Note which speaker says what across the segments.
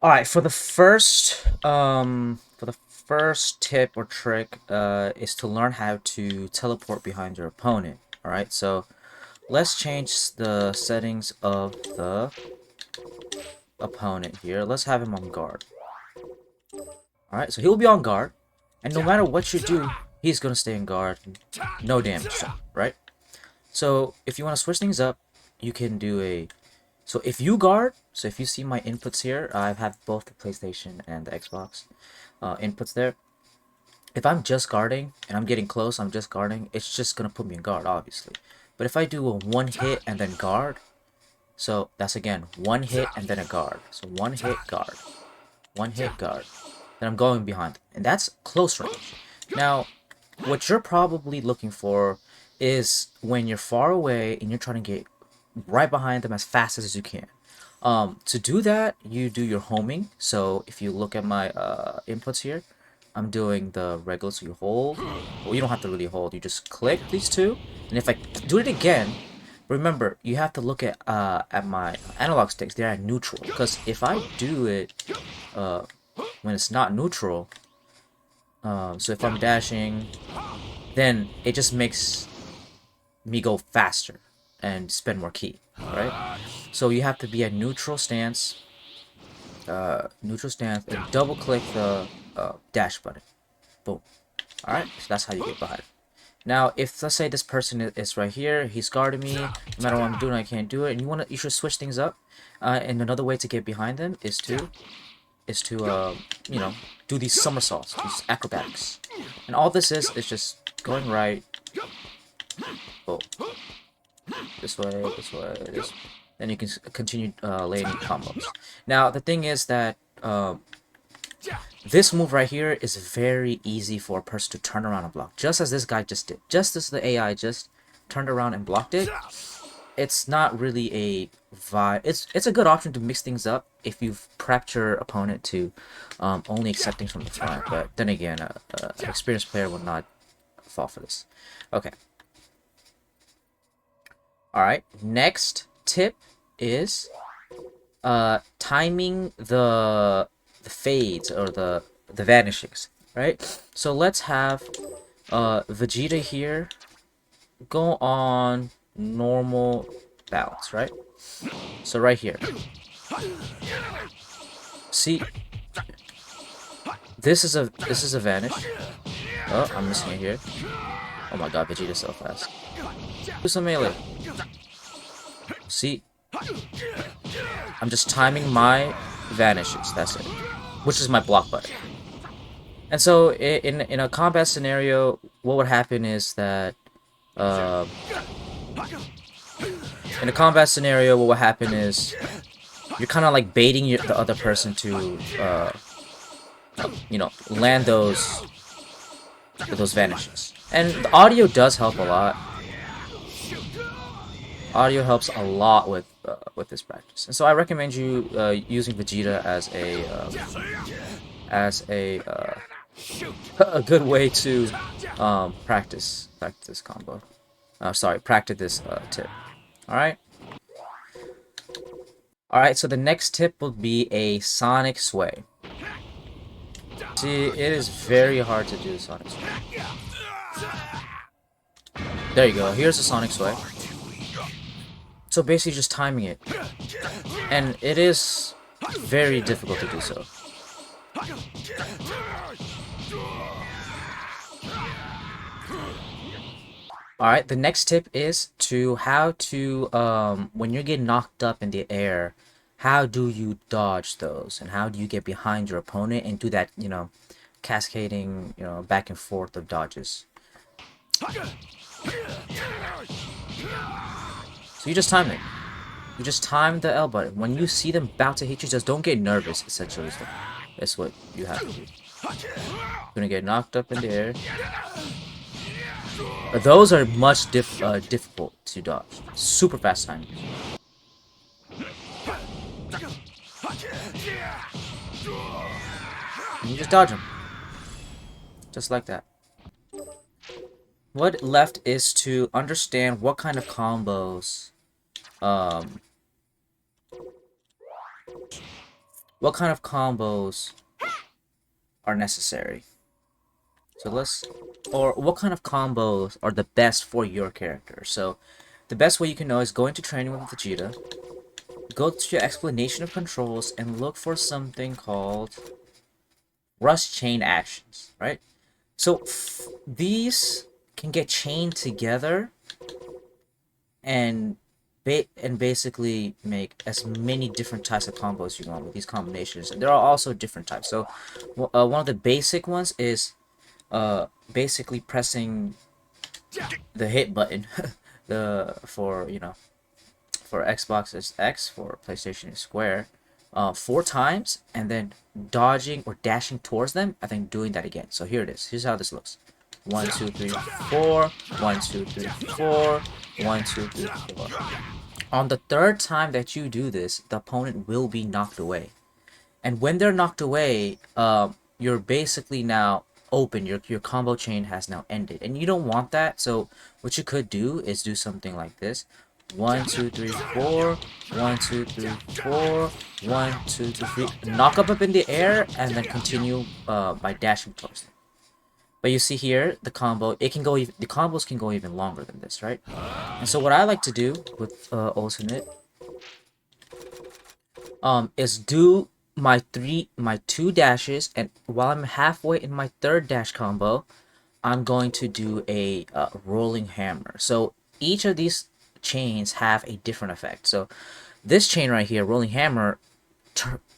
Speaker 1: Alright, for the first tip or trick is to learn how to teleport behind your opponent. Alright, so let's change the settings of the opponent here. Let's have him on guard. Alright, so he'll be on guard, and no matter what you do, he's gonna stay in guard. No damage, right? So if you want to switch things up, you can do a so if you guard, so if you see my inputs here, I have both the PlayStation and the Xbox inputs there. If I'm just guarding and I'm getting close, I'm just guarding, it's just gonna put me in guard, obviously. But if I do a one hit and then guard, so that's again one hit and then a guard. So one hit guard, one hit guard. Then I'm going behind, and that's close range. Now, what you're probably looking for is when you're far away and you're trying to get right behind them as fast as you can. To do that, you do your homing. So if you look at my inputs here, I'm doing the regular, so you hold. Well, you don't have to really hold. You just click these two, and if I do it again, remember you have to look at my analog sticks. They're at neutral, because if I do it uh, when it's not neutral, so if I'm dashing, then it just makes me go faster and spend more ki. Alright? So you have to be at neutral stance, and double click the dash button. Boom. Alright? So that's how you get behind. Now, if let's say this person is right here, he's guarding me, no matter what I'm doing, I can't do it, and you should switch things up. And another way to get behind them is to you know, do these somersaults, these acrobatics. And all this is just going right, oh, this way, this way, this. Then you can continue laying combos. Now the thing is that this move right here is very easy for a person to turn around and block, just as this guy just did. Just as the AI just turned around and blocked it. It's not really a vibe. It's a good option to mix things up if you've prepped your opponent to only accept things from the front. But then again, an experienced player will not fall for this. Okay. All right. Next tip is timing the fades or the vanishings. Right. So let's have Vegeta here go on normal balance, right? So right here, see, this is a vanish. Oh, I'm missing it here. Oh my god, Vegeta's so fast. Do some melee. See, I'm just timing my vanishes. That's it, which is my block button. And so in a combat scenario, what would happen is that uh, in a combat scenario, what would happen is you're kind of like baiting the other person to, you know, land those vanishes. And the audio does help a lot. Audio helps a lot with this practice, and so I recommend you using Vegeta as a good way to practice this combo. Sorry, practice this tip. All right. All right. So the next tip will be a Sonic Sway. See, it is very hard to do Sonic Sway. There you go. Here's the Sonic Sway. So basically just timing it. And it is very difficult to do so. Alright, the next tip is to how to, when you're getting knocked up in the air, how do you dodge those? And how do you get behind your opponent and do that, you know, cascading, you know, back and forth of dodges. So you just time it. You just time the L button. When you see them about to hit you, just don't get nervous, essentially. That's what you have to do. You're gonna get knocked up in the air. Those are much difficult to dodge. Super fast timing. And you just dodge them. Just like that. What left is to understand what kind of combos what kind of combos are necessary. So or what kind of combos are the best for your character. So the best way you can know is go into training with Vegeta, go to your explanation of controls, and look for something called rush chain actions, right? So these can get chained together and basically make as many different types of combos you want with these combinations. And there are also different types. So one of the basic ones is basically pressing the hit button for for Xbox is X, for PlayStation is square, 4 times, and then dodging or dashing towards them, and then doing that again. So here it is. Here's how this looks. 1, 2, 3, 4. 1, 2, 3, 4. 1, 2, 3, 4. On the third time that you do this, the opponent will be knocked away. And when they're knocked away, you're basically now open. Your combo chain has now ended. And you don't want that, so what you could do is do something like this. 1, 2, 3, 4. 1, 2, 3, 4. 1, 2, 3. Knock up in the air, and then continue by dashing towards them. But you see here, the combo, the combos can go even longer than this, right? And so what I like to do with alternate is do my 2 dashes, and while I'm halfway in my third dash combo, I'm going to do a rolling hammer. So each of these chains have a different effect. So this chain right here, rolling hammer,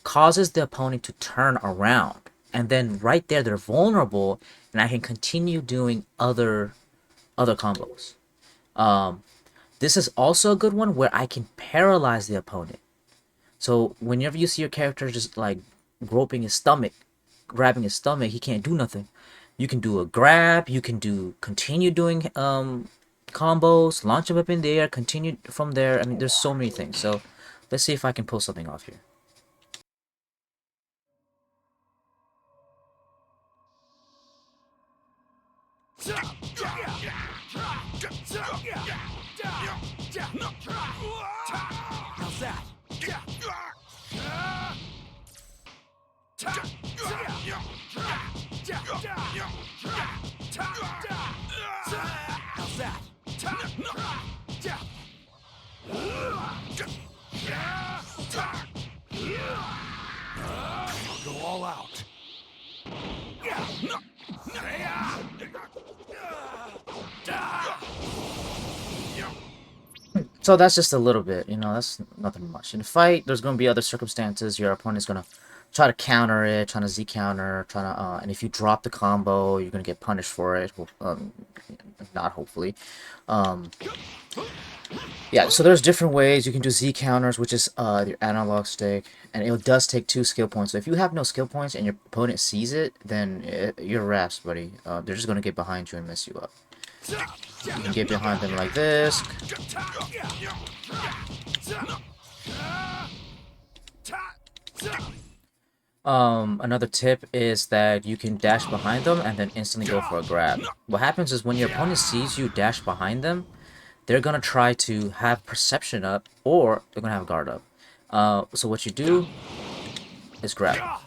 Speaker 1: causes the opponent to turn around, and then right there they're vulnerable, and I can continue doing other combos. This is also a good one where I can paralyze the opponent. So whenever you see your character just like grabbing his stomach, he can't do nothing. You can do a grab, you can continue doing combos, launch him up in the air, continue from there. I mean, there's so many things. So let's see if I can pull something off here.
Speaker 2: How's that? How's that? I'll go all out.
Speaker 1: So that's just a little bit, that's nothing much. In a fight, there's going to be other circumstances. Your opponent's going to try to counter it, trying to Z counter, and if you drop the combo, you're going to get punished for it. Not hopefully. Yeah, so there's different ways. You can do Z counters, which is your analog stick, and it does take 2 skill points. So if you have no skill points and your opponent sees it, then you're wrapped, buddy. They're just going to get behind you and mess you up. You can get behind them like this. Another tip is that you can dash behind them and then instantly go for a grab. What happens is when your opponent sees you dash behind them, they're gonna try to have perception up, or they're gonna have guard up. So what you do is grab.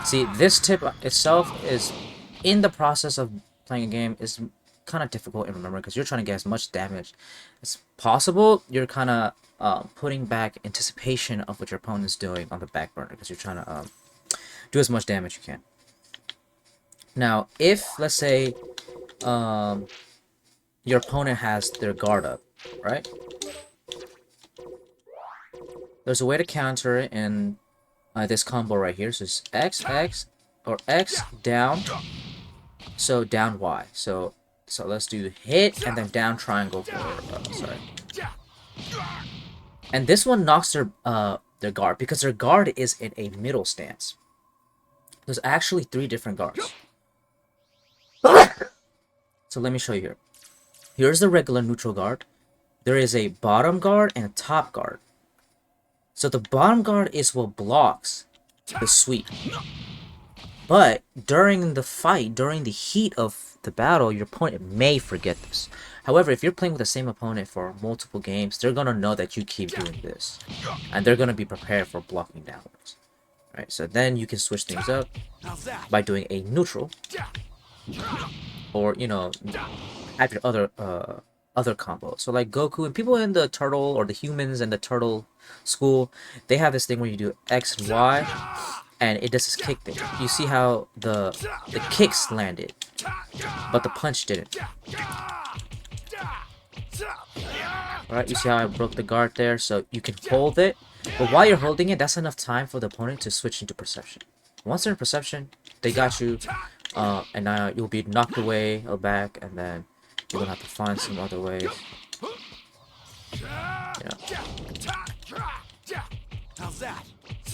Speaker 1: See, this tip itself is, in the process of playing a game, is kind of difficult in remembering because you're trying to get as much damage as possible. You're kind of putting back anticipation of what your opponent's doing on the back burner because you're trying to do as much damage you can. Now, if, let's say, your opponent has their guard up, right? There's a way to counter it in this combo right here. So it's X, X, or X, down. So down Y. So let's do hit and then down triangle for sorry. And this one knocks their guard because their guard is in a middle stance. There's actually 3 different guards. So let me show you here. Here's the regular neutral guard. There is a bottom guard and a top guard. So the bottom guard is what blocks the sweep. But during the fight, during the heat of the battle, your opponent may forget this. However, if you're playing with the same opponent for multiple games, they're gonna know that you keep doing this, and they're gonna be prepared for blocking downwards. Right, so then you can switch things up
Speaker 2: How's that?
Speaker 1: by doing a neutral, or you know, have your other combo. So like Goku and people in the turtle or the humans and the turtle school, they have this thing where you do X and Y, and it does this kick thing. You see how the kicks landed, but the punch didn't. Alright, you see how I broke the guard there, so you can hold it, but while you're holding it, that's enough time for the opponent to switch into perception. Once they're in perception, they got you, and now you'll be knocked away or back, and then you're gonna have to find some other ways. Yeah.
Speaker 2: How's that?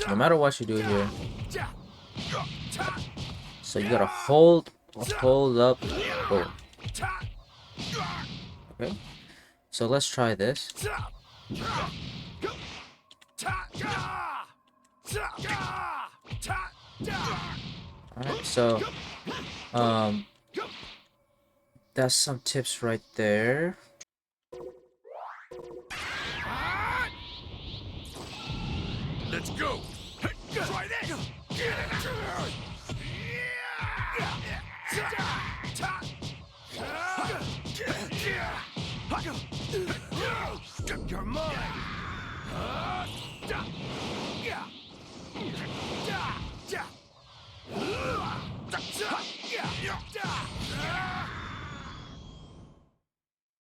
Speaker 1: No matter what you do here, so you gotta hold up. Oh. Okay. So let's try this. Alright, so that's some tips right there.
Speaker 2: Let's go. Try this. You're mine.